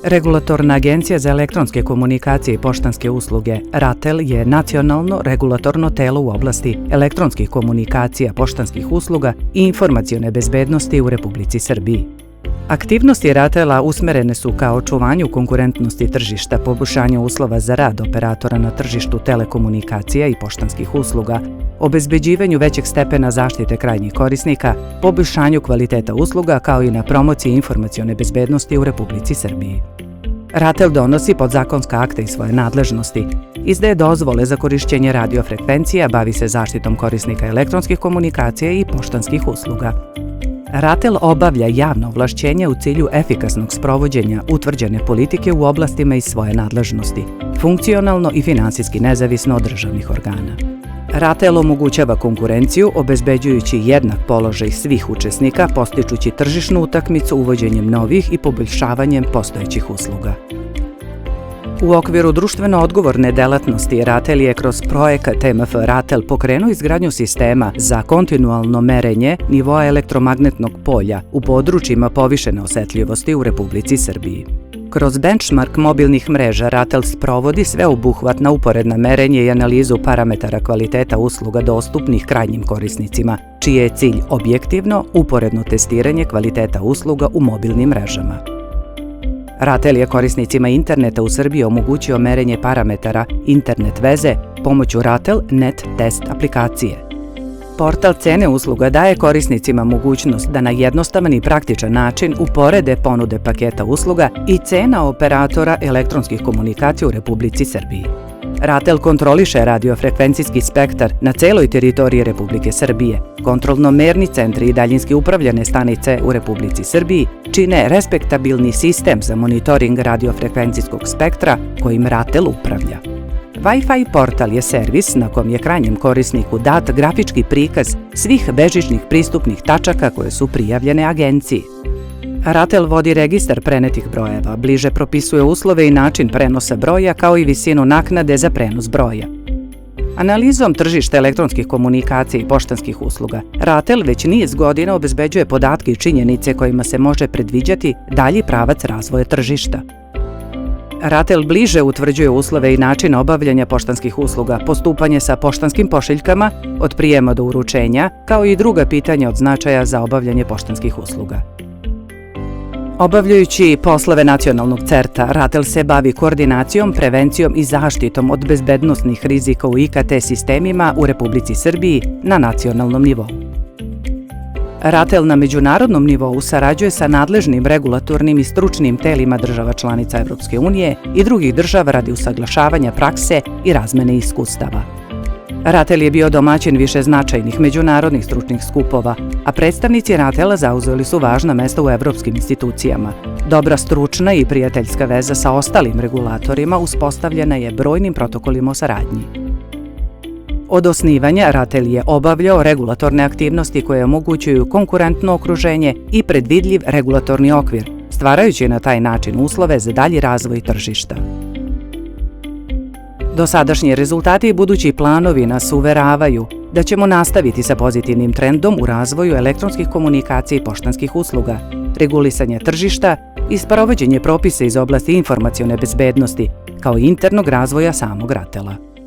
Regulatorna agencija za elektronske komunikacije i poštanske usluge, RATEL, je nacionalno regulatorno telo u oblasti elektronskih komunikacija, poštanskih usluga i informacione bezbednosti u Republici Srbiji. Aktivnosti RATEL-a usmerene su ka očuvanju konkurentnosti tržišta, poboljšanju uslova za rad operatora na tržištu telekomunikacija i poštanskih usluga, obezbeđivanju većeg stepena zaštite krajnjih korisnika, poboljšanju kvaliteta usluga kao i na promociji informacione bezbednosti u Republici Srbiji. RATEL donosi podzakonska akta iz svoje nadležnosti, izdaje dozvole za korišćenje radiofrekvencija, bavi se zaštitom korisnika elektronskih komunikacija i poštanskih usluga. RATEL obavlja javno ovlašćenje u cilju efikasnog sprovođenja utvrđene politike u oblastima iz svoje nadležnosti, funkcionalno i finansijski nezavisno od državnih organa. RATEL omogućava konkurenciju, obezbeđujući jednak položaj svih učesnika, postičući tržišnu utakmicu uvođenjem novih i poboljšavanjem postojećih usluga. U okviru društveno odgovorne delatnosti RATEL je kroz projekat TMF RATEL pokrenuo izgradnju sistema za kontinualno merenje nivoa elektromagnetnog polja u područjima povišene osetljivosti u Republici Srbiji. Kroz benchmark mobilnih mreža RATEL sprovodi sveobuhvatna uporedna merenje i analizu parametara kvaliteta usluga dostupnih krajnjim korisnicima, čiji je cilj objektivno, uporedno testiranje kvaliteta usluga u mobilnim mrežama. RATEL je korisnicima interneta u Srbiji omogućio merenje parametara internet veze pomoću RATEL Net Test aplikacije. Portal cene usluga daje korisnicima mogućnost da na jednostavan i praktičan način uporede ponude paketa usluga i cena operatora elektronskih komunikacija u Republici Srbiji. RATEL kontroliše radiofrekvencijski spektar na celoj teritoriji Republike Srbije. Kontrolno-merni centri i daljinski upravljane stanice u Republici Srbiji čine respektabilni sistem za monitoring radiofrekvencijskog spektra kojim RATEL upravlja. Wi-Fi portal je servis na kom je krajnjem korisniku dat grafički prikaz svih bežičnih pristupnih tačaka koje su prijavljene agenciji. RATEL vodi registar prenetih brojeva, bliže propisuje uslove i način prenosa broja kao i visinu naknade za prenos broja. Analizom tržišta elektronskih komunikacija i poštanskih usluga, RATEL već niz godina obezbeđuje podatke i činjenice kojima se može predviđati dalji pravac razvoja tržišta. RATEL bliže utvrđuje uslove i način obavljanja poštanskih usluga, postupanje sa poštanskim pošiljkama od prijema do uručenja, kao i druga pitanja od značaja za obavljanje poštanskih usluga. Obavljajući poslove nacionalnog CERT-a, RATEL se bavi koordinacijom, prevencijom i zaštitom od bezbednosnih rizika u IKT sistemima u Republici Srbiji na nacionalnom nivou. RATEL na međunarodnom nivou sarađuje sa nadležnim regulatornim i stručnim telima država članica Evropske unije i drugih država radi usaglašavanja prakse i razmene iskustava. RATEL je bio domaćin više značajnih međunarodnih stručnih skupova, a predstavnici RATEL-a zauzeli su važna mesta u evropskim institucijama. Dobra stručna i prijateljska veza sa ostalim regulatorima uspostavljena je brojnim protokolima o saradnji. Od osnivanja RATEL je obavljao regulatorne aktivnosti koje omogućuju konkurentno okruženje i predvidljiv regulatorni okvir, stvarajući na taj način uslove za dalji razvoj tržišta. Dosadašnji rezultati i budući planovi nas uveravaju da ćemo nastaviti sa pozitivnim trendom u razvoju elektronskih komunikacija i poštanskih usluga, regulisanje tržišta i sprovođenje propisa iz oblasti informacione bezbednosti, kao i internog razvoja samog RATEL-a.